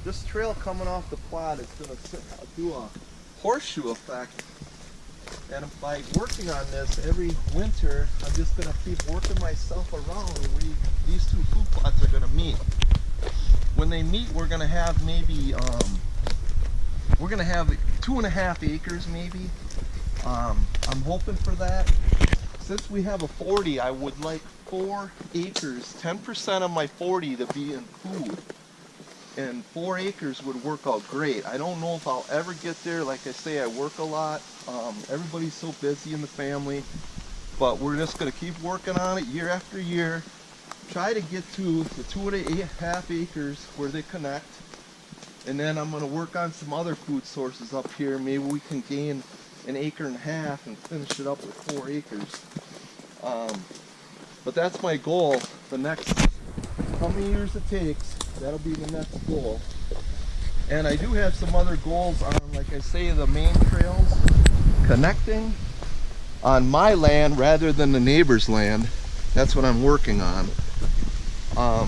this trail coming off the plot is going to do a horseshoe effect. And by working on this every winter, I'm just going to keep working myself around where these two food plots are going to meet. When they meet, we're going to have maybe, we're going to have 2.5 acres maybe. I'm hoping for that. Since we have a 40, I would like 4 acres, 10% of my 40 to be in food. And 4 acres would work out great. I don't know if I'll ever get there. Like I say, I work a lot. Everybody's so busy in the family. But we're just going to keep working on it year after year. Try to get to the 2.5 acres where they connect. And then I'm going to work on some other food sources up here. Maybe we can gain 1.5 acres and finish it up with 4 acres. But that's my goal. The next, how many years it takes, that'll be the next goal. And I do have some other goals on, like I say, the main trails connecting on my land rather than the neighbor's land. That's what I'm working on. I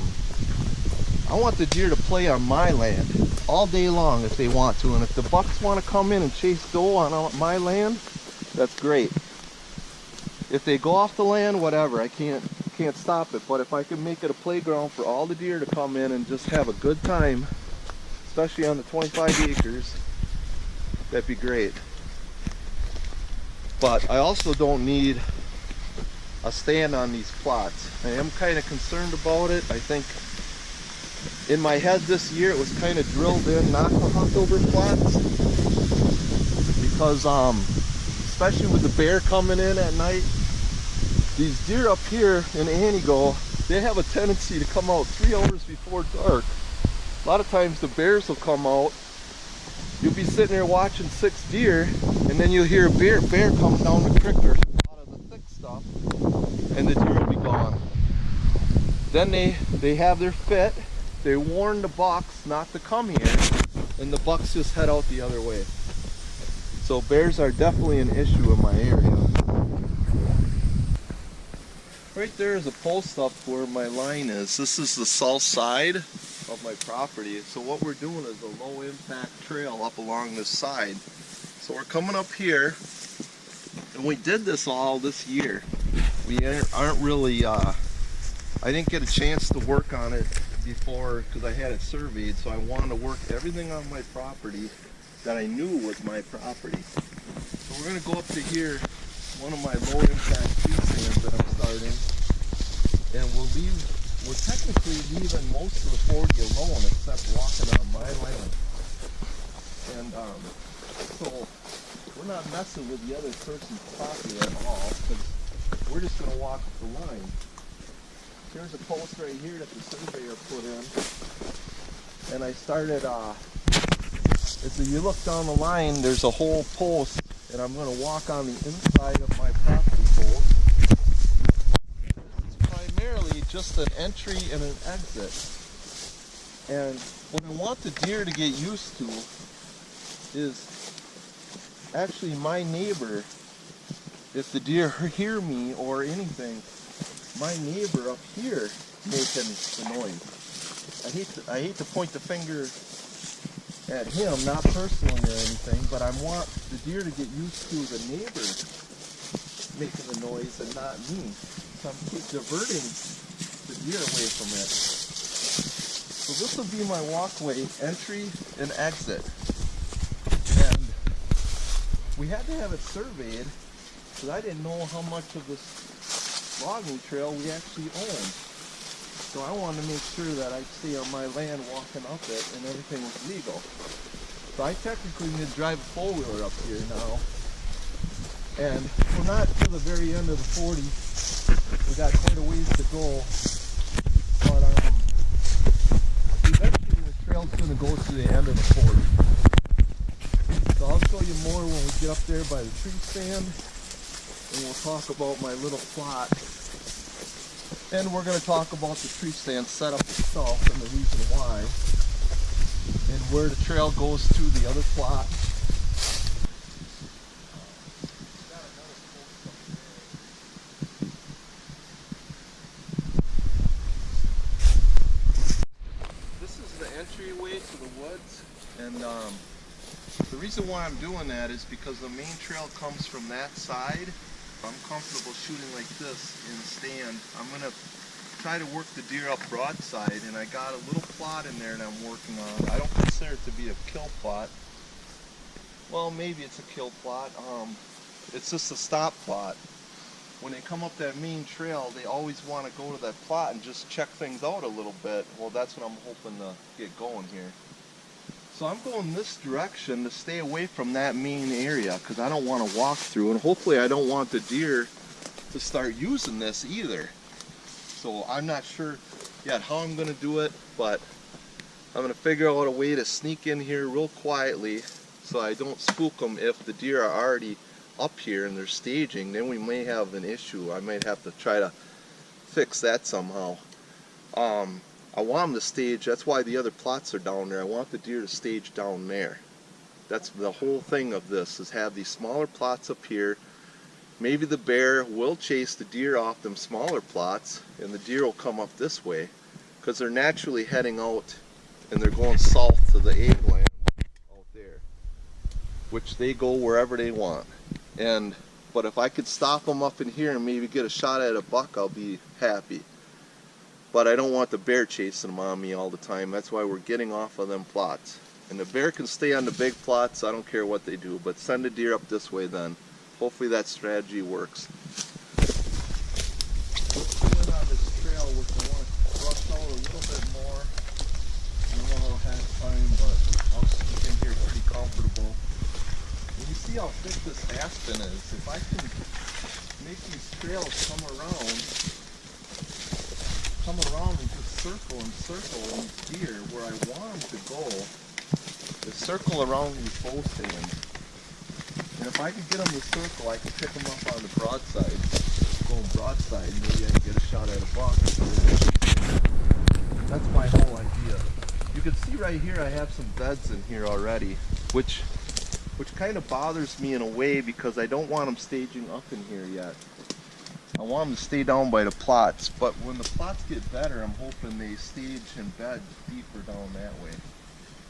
want the deer to play on my land all day long if they want to, and if the bucks want to come in and chase doe on my land, that's great. If they go off the land, whatever, I can't stop it. But if I can make it a playground for all the deer to come in and just have a good time, especially on the 25 acres, that'd be great. But I also don't need a stand on these plots. I am kind of concerned about it. I think in my head this year it was kind of drilled in not to hunt over plots because especially with the bear coming in at night, these deer up here in Antigo, they have a tendency to come out 3 hours before dark. A lot of times the bears will come out. You'll be sitting there watching 6 deer, and then you'll hear a bear come down the creek or out of the thick stuff, and the deer will be gone. Then they have their fit. They warn the bucks not to come here, and the bucks just head out the other way. So bears are definitely an issue in my area. Right there is a post up where my line is. This is the south side of my property. So what we're doing is a low impact trail up along this side. So we're coming up here, and we did this all this year. We aren't really, I didn't get a chance to work on it before because I had it surveyed, so I wanted to work everything on my property that I knew was my property. So we're going to go up to here, one of my low impact tree stands that I'm starting, and we're technically leaving most of the 40 alone except walking on my land. And so we're not messing with the other person's property at all because we're just going to walk up the line. There's a post right here that the surveyor put in, and I started, if you look down the line, there's a whole post, and I'm going to walk on the inside of my property post. This is primarily just an entry and an exit, and what I want the deer to get used to is actually my neighbor, if the deer hear me or anything, my neighbor up here making the noise. I hate to point the finger at him, not personally or anything, but I want the deer to get used to the neighbor making the noise and not me. So I'm keep diverting the deer away from it. So this will be my walkway, entry and exit. And we had to have it surveyed because I didn't know how much of this logging trail we actually owned. So I wanted to make sure that I'd stay on my land walking up it and everything was legal. So I technically need to drive a four-wheeler up here now. And we're not to the very end of the 40. We got quite a ways to go. But eventually the trail's going to go to the end of the 40. So I'll show you more when we get up there by the tree stand. And we'll talk about my little plot. And we're going to talk about the tree stand setup itself and the reason why. And where the trail goes to the other plot. This is the entryway to the woods, and the reason why I'm doing that is because the main trail comes from that side. If I'm comfortable shooting like this in stand, I'm gonna try to work the deer up broadside, and I got a little plot in there that I'm working on. I don't consider it to be a kill plot. Well, maybe it's a kill plot. It's just a stop plot. When they come up that main trail, they always want to go to that plot and just check things out a little bit. Well, that's what I'm hoping to get going here. So I'm going this direction to stay away from that main area because I don't want to walk through, and hopefully I don't want the deer to start using this either. So I'm not sure yet how I'm going to do it, but I'm going to figure out a way to sneak in here real quietly so I don't spook them. If the deer are already up here and they're staging, then we may have an issue. I might have to try to fix that somehow. I want them to stage, that's why the other plots are down there. I want the deer to stage down there. That's the whole thing of this, is have these smaller plots up here. Maybe the bear will chase the deer off them smaller plots, and the deer will come up this way, because they're naturally heading out and they're going south to the egg land out there, which they go wherever they want. But if I could stop them up in here and maybe get a shot at a buck, I'll be happy. But I don't want the bear chasing them on me all the time. That's why we're getting off of them plots. And the bear can stay on the big plots, I don't care what they do, but send the deer up this way then. Hopefully that strategy works. Going on this trail, which I want to brush out a little bit more. I don't know how I have time, but I'll sneak in here pretty comfortable. And you see how thick this aspen is. If I can make these trails come around and just circle and these deer where I want them to go, is circle around these bow stands. And if I could get them to circle, I could pick them up on the broadside, going broadside, and maybe I can get a shot at a buck. That's my whole idea. You can see right here I have some beds in here already, which kind of bothers me in a way because I don't want them staging up in here yet. I want them to stay down by the plots, but when the plots get better, I'm hoping they stage and bed deeper down that way.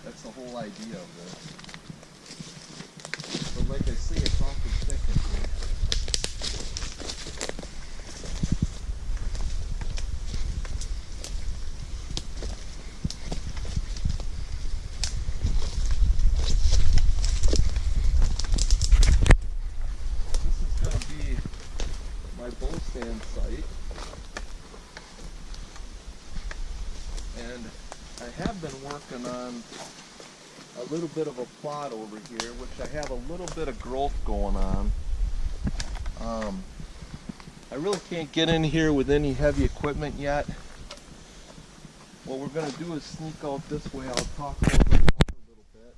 That's the whole idea of this. But like I say, it's awfully thick in here. This is going to be my bow stand site. And I have been working on a little bit of a plot over here, which I have a little bit of growth going on. I really can't get in here with any heavy equipment yet. What we're going to do is sneak out this way. I'll talk over the top a little bit.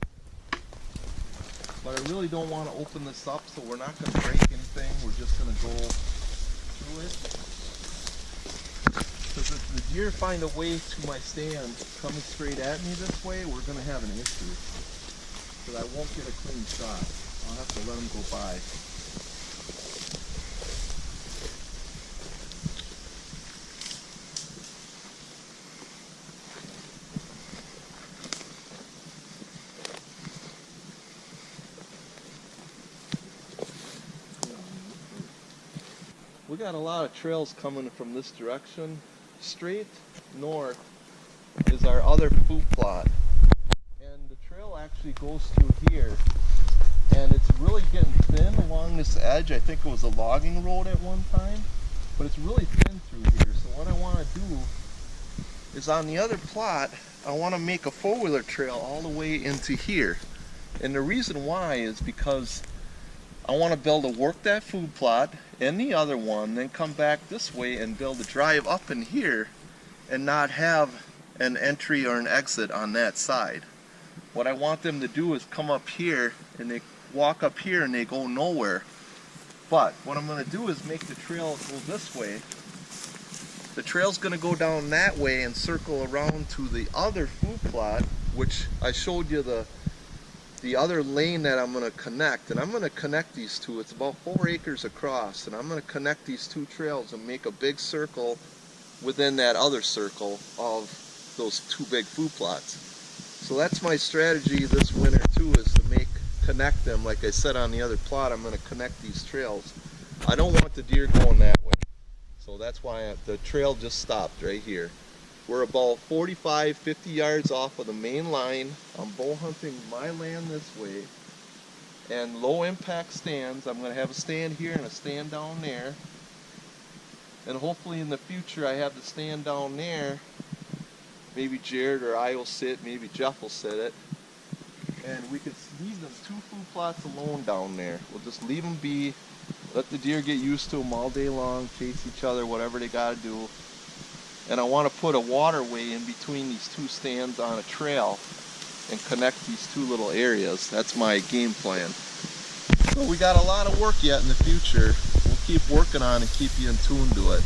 But I really don't want to open this up, so we're not going to break anything. We're just going to go through it. Because if the deer find a way to my stand coming straight at me this way, we're going to have an issue. Because I won't get a clean shot. I'll have to let them go by. We got a lot of trails coming from this direction. Straight north is our other food plot. And the trail actually goes through here. And it's really getting thin along this edge. I think it was a logging road at one time. But it's really thin through here. So what I want to do is on the other plot, I want to make a four-wheeler trail all the way into here. And the reason why is because I want to build a work that food plot and the other one, then come back this way and build a drive up in here and not have an entry or an exit on that side. What I want them to do is come up here and they walk up here and they go nowhere. But what I'm going to do is make the trail go this way. The trail's going to go down that way and circle around to the other food plot, which I showed you the other lane that I'm going to connect. And I'm going to connect these two. It's about 4 acres across, and I'm going to connect these two trails and make a big circle within that other circle of those two big food plots. So that's my strategy this winter too, is to connect them. Like I said on the other plot, I'm going to connect these trails. I don't want the deer going that way. So that's why the trail just stopped right here. We're about 45, 50 yards off of the main line. I'm bow hunting my land this way. And low impact stands. I'm going to have a stand here and a stand down there. And hopefully in the future I have the stand down there. Maybe Jared or I will sit, maybe Jeff will sit it. And we could leave them 2 food plots alone down there. We'll just leave them be, let the deer get used to them all day long, chase each other, whatever they got to do. And I want to put a waterway in between these 2 stands on a trail and connect these 2 little areas. That's my game plan. So we got a lot of work yet in the future. We'll keep working on it and keep you in tune to it.